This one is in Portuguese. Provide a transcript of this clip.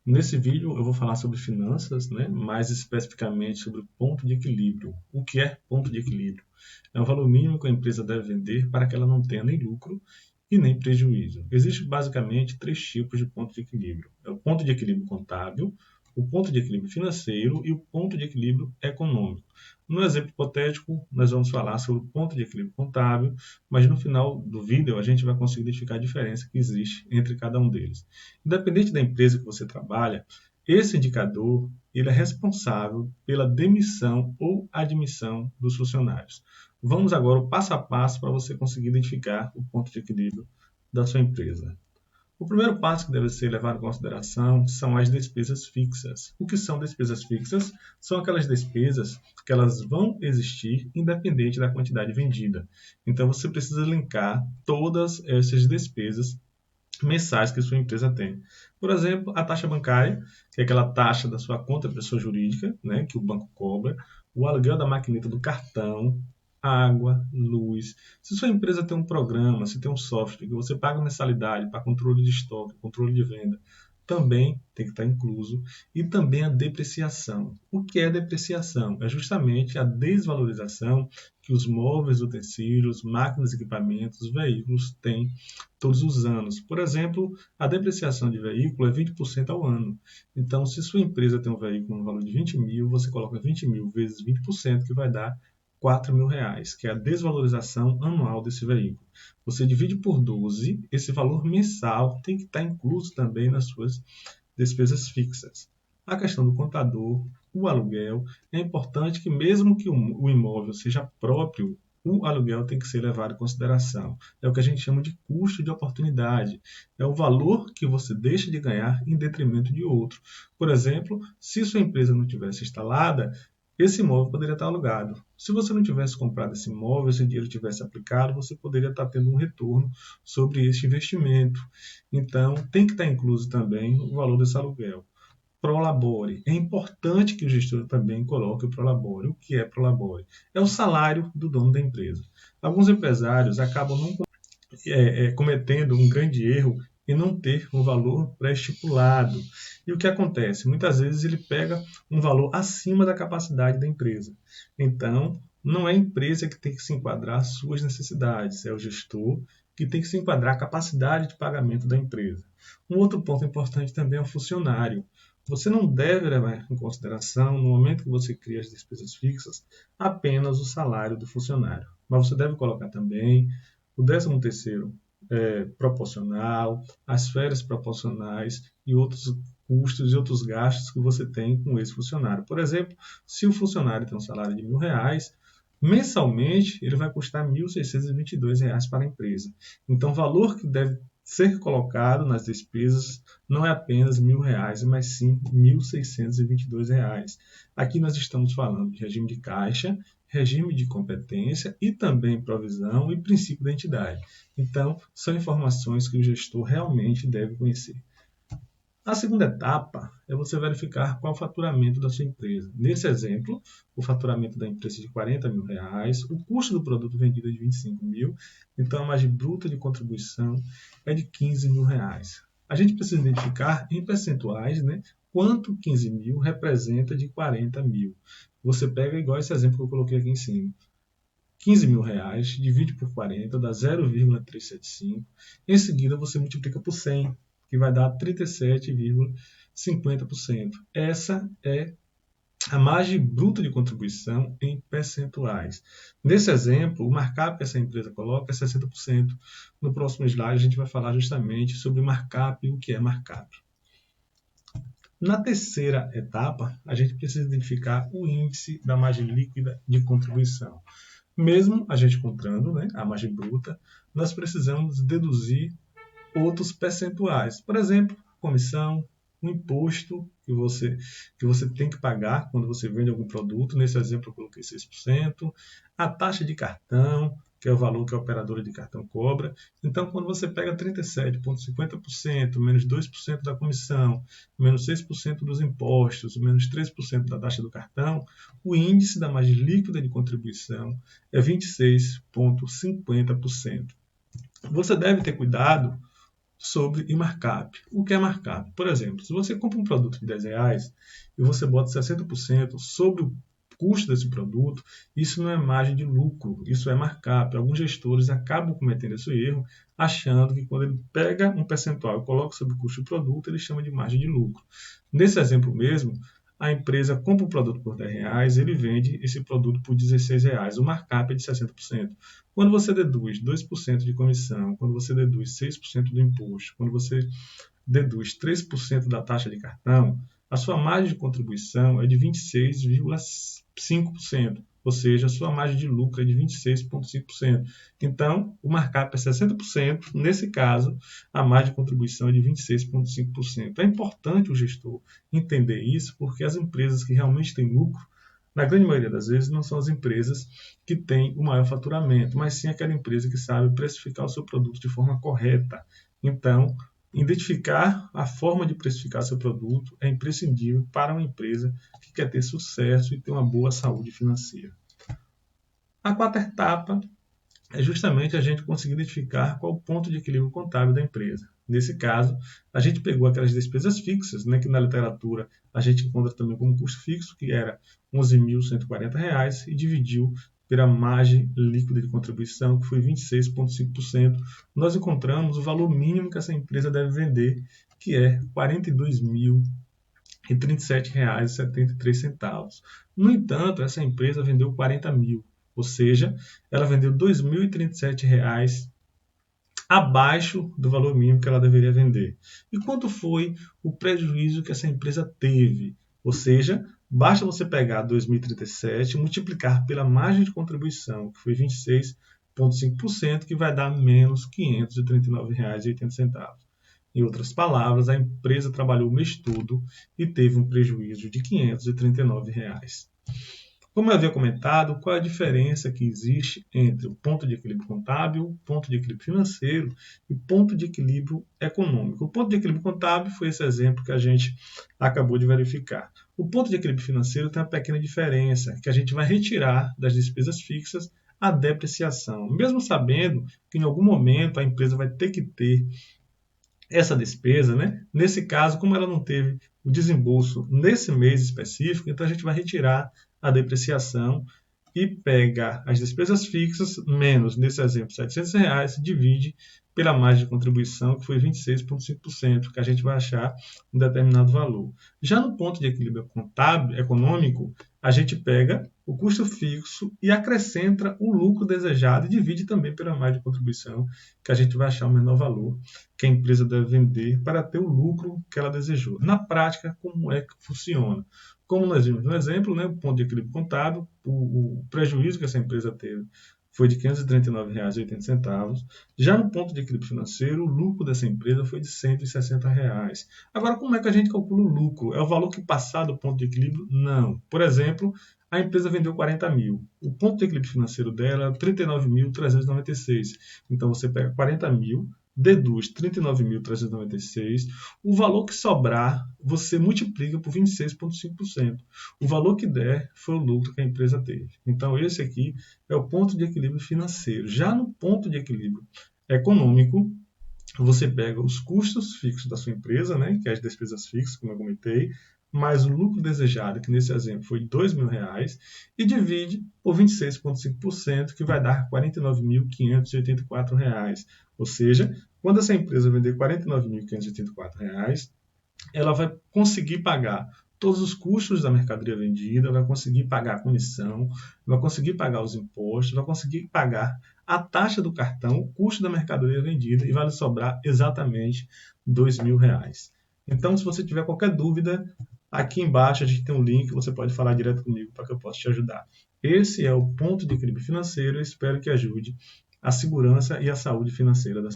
Nesse vídeo eu vou falar sobre finanças, né? Mais especificamente sobre ponto de equilíbrio. O que é ponto de equilíbrio? É o valor mínimo que a empresa deve vender para que ela não tenha nem lucro e nem prejuízo. Existem basicamente três tipos de ponto de equilíbrio. É o ponto de equilíbrio contábil, o ponto de equilíbrio financeiro e o ponto de equilíbrio econômico. No exemplo hipotético, nós vamos falar sobre o ponto de equilíbrio contábil, mas no final do vídeo a gente vai conseguir identificar a diferença que existe entre cada um deles. Independente da empresa que você trabalha, esse indicador ele é responsável pela demissão ou admissão dos funcionários. Vamos agora o passo a passo para você conseguir identificar o ponto de equilíbrio da sua empresa. O primeiro passo que deve ser levado em consideração são as despesas fixas. O que são despesas fixas? São aquelas despesas que elas vão existir independente da quantidade vendida. Então você precisa linkar todas essas despesas mensais que sua empresa tem. Por exemplo, a taxa bancária, que é aquela taxa da sua conta pessoa jurídica, né, que o banco cobra, o aluguel da maquineta do cartão, água, luz. Se sua empresa tem um programa, se tem um software que você paga mensalidade para controle de estoque, controle de venda, também tem que estar incluso. E também a depreciação. O que é depreciação? É justamente a desvalorização que os móveis, utensílios, máquinas, equipamentos, veículos têm todos os anos. Por exemplo, a depreciação de veículo é 20% ao ano. Então, se sua empresa tem um veículo no valor de 20 mil, você coloca 20 mil vezes 20%, que vai dar 4 mil reais, que é a desvalorização anual desse veículo. Você divide por 12, esse valor mensal tem que estar incluso também nas suas despesas fixas. A questão do contador, o aluguel, é importante que mesmo que o imóvel seja próprio, o aluguel tem que ser levado em consideração. É o que a gente chama de custo de oportunidade. É o valor que você deixa de ganhar em detrimento de outro. Por exemplo, se sua empresa não tivesse instalada, esse imóvel poderia estar alugado. Se você não tivesse comprado esse imóvel, esse dinheiro tivesse aplicado, você poderia estar tendo um retorno sobre este investimento. Então, tem que estar incluso também o valor desse aluguel. Prolabore. É importante que o gestor também coloque o Prolabore. O que é Prolabore? É o salário do dono da empresa. Alguns empresários acabam não cometendo um grande erro em não ter um valor pré-estipulado. E o que acontece? Muitas vezes ele pega um valor acima da capacidade da empresa. Então, não é a empresa que tem que se enquadrar às suas necessidades, é o gestor que tem que se enquadrar à capacidade de pagamento da empresa. Um outro ponto importante também é o funcionário. Você não deve levar em consideração, no momento que você cria as despesas fixas, apenas o salário do funcionário. Mas você deve colocar também o 13º proporcional, as férias proporcionais e outros custos e outros gastos que você tem com esse funcionário. Por exemplo, se o funcionário tem um salário de R$ 1.000, mensalmente ele vai custar R$ 1.622 para a empresa. Então, o valor que deve ser colocado nas despesas não é apenas R$ 1.000, mas sim R$ 1.622. Aqui nós estamos falando de regime de caixa, regime de competência e também provisão e princípio da entidade. Então, são informações que o gestor realmente deve conhecer. A segunda etapa é você verificar qual é o faturamento da sua empresa. Nesse exemplo, o faturamento da empresa é de R$ 40 mil, o custo do produto vendido é de 25 mil, então a margem bruta de contribuição é de 15 mil reais. A gente precisa identificar em percentuais, né, quanto 15 mil representa de 40 mil. Você pega igual esse exemplo que eu coloquei aqui em cima. 15 mil reais, divide por 40, dá 0,375. Em seguida, você multiplica por 100, que vai dar 37,50%. Essa é a margem bruta de contribuição em percentuais. Nesse exemplo, o markup que essa empresa coloca é 60%. No próximo slide, a gente vai falar justamente sobre markup e o que é markup. Na terceira etapa, a gente precisa identificar o índice da margem líquida de contribuição. Mesmo a gente encontrando, né, a margem bruta, nós precisamos deduzir outros percentuais. Por exemplo, comissão, o imposto que você tem que pagar quando você vende algum produto. Nesse exemplo, eu coloquei 6%. A taxa de cartão, que é o valor que a operadora de cartão cobra. Então, quando você pega 37,50%, menos 2% da comissão, menos 6% dos impostos, menos 3% da taxa do cartão, o índice da margem líquida de contribuição é 26,50%. Você deve ter cuidado sobre markup. O que é markup? Por exemplo, se você compra um produto de R$10 e você bota 60% sobre o custo desse produto, isso não é margem de lucro, isso é markup. Alguns gestores acabam cometendo esse erro, achando que quando ele pega um percentual e coloca sobre o custo do produto, ele chama de margem de lucro. Nesse exemplo mesmo, a empresa compra um produto por R$10, ele vende esse produto por R$16, o markup é de 60%. Quando você deduz 2% de comissão, quando você deduz 6% do imposto, quando você deduz 3% da taxa de cartão, a sua margem de contribuição é de 26,5%, ou seja, a sua margem de lucro é de 26,5%. Então, o markup é 60%, nesse caso, a margem de contribuição é de 26,5%. É importante o gestor entender isso, porque as empresas que realmente têm lucro, na grande maioria das vezes, não são as empresas que têm o maior faturamento, mas sim aquela empresa que sabe precificar o seu produto de forma correta. Então, identificar a forma de precificar seu produto é imprescindível para uma empresa que quer ter sucesso e ter uma boa saúde financeira. A quarta etapa é justamente a gente conseguir identificar qual o ponto de equilíbrio contábil da empresa. Nesse caso, a gente pegou aquelas despesas fixas, né, que na literatura a gente encontra também como custo fixo, que era R$ 11.140, e dividiu pela margem líquida de contribuição, que foi 26,5%. Nós encontramos o valor mínimo que essa empresa deve vender, que é R$ 42.037,73. No entanto, essa empresa vendeu 40 mil, ou seja, ela vendeu R$ 2.037 abaixo do valor mínimo que ela deveria vender. E quanto foi o prejuízo que essa empresa teve? Ou seja, basta você pegar 2.037 e multiplicar pela margem de contribuição, que foi 26,5%, que vai dar menos R$ 539,80. Em outras palavras, a empresa trabalhou o mês todo e teve um prejuízo de R$ 539. Como eu havia comentado, qual é a diferença que existe entre o ponto de equilíbrio contábil, o ponto de equilíbrio financeiro e o ponto de equilíbrio econômico? O ponto de equilíbrio contábil foi esse exemplo que a gente acabou de verificar. O ponto de equilíbrio financeiro tem uma pequena diferença, que a gente vai retirar das despesas fixas a depreciação, mesmo sabendo que em algum momento a empresa vai ter que ter essa despesa, né? Nesse caso, como ela não teve o desembolso nesse mês específico, então a gente vai retirar a depreciação e pega as despesas fixas, menos, nesse exemplo, R$ 700, divide pela margem de contribuição, que foi 26,5%, que a gente vai achar um determinado valor. Já no ponto de equilíbrio contábil, econômico, a gente pega o custo fixo e acrescenta o lucro desejado e divide também pela margem de contribuição, que a gente vai achar o menor valor que a empresa deve vender para ter o lucro que ela desejou. Na prática, como é que funciona? Como nós vimos no exemplo, né, o ponto de equilíbrio contábil, o prejuízo que essa empresa teve foi de R$ 539,80. Já no ponto de equilíbrio financeiro, o lucro dessa empresa foi de R$ 160. Agora, como é que a gente calcula o lucro? É o valor que passar do ponto de equilíbrio? Não. Por exemplo, a empresa vendeu 40 mil. O ponto de equilíbrio financeiro dela é 39.396. Então, você pega 40 mil, deduz 39.396, o valor que sobrar, você multiplica por 26,5%. O valor que der foi o lucro que a empresa teve. Então, esse aqui é o ponto de equilíbrio financeiro. Já no ponto de equilíbrio econômico, você pega os custos fixos da sua empresa, né, que é as despesas fixas, como eu comentei, mais o lucro desejado, que nesse exemplo foi R$ 2.000, e divide por 26,5%, que vai dar R$ 49.584. Ou seja, quando essa empresa vender R$ 49.584, ela vai conseguir pagar todos os custos da mercadoria vendida, vai conseguir pagar a comissão, vai conseguir pagar os impostos, vai conseguir pagar a taxa do cartão, o custo da mercadoria vendida, e vai lhe sobrar exatamente R$ 2.000. Então, se você tiver qualquer dúvida, aqui embaixo a gente tem um link, você pode falar direto comigo para que eu possa te ajudar. Esse é o ponto de equilíbrio financeiro, eu espero que ajude a segurança e a saúde financeira da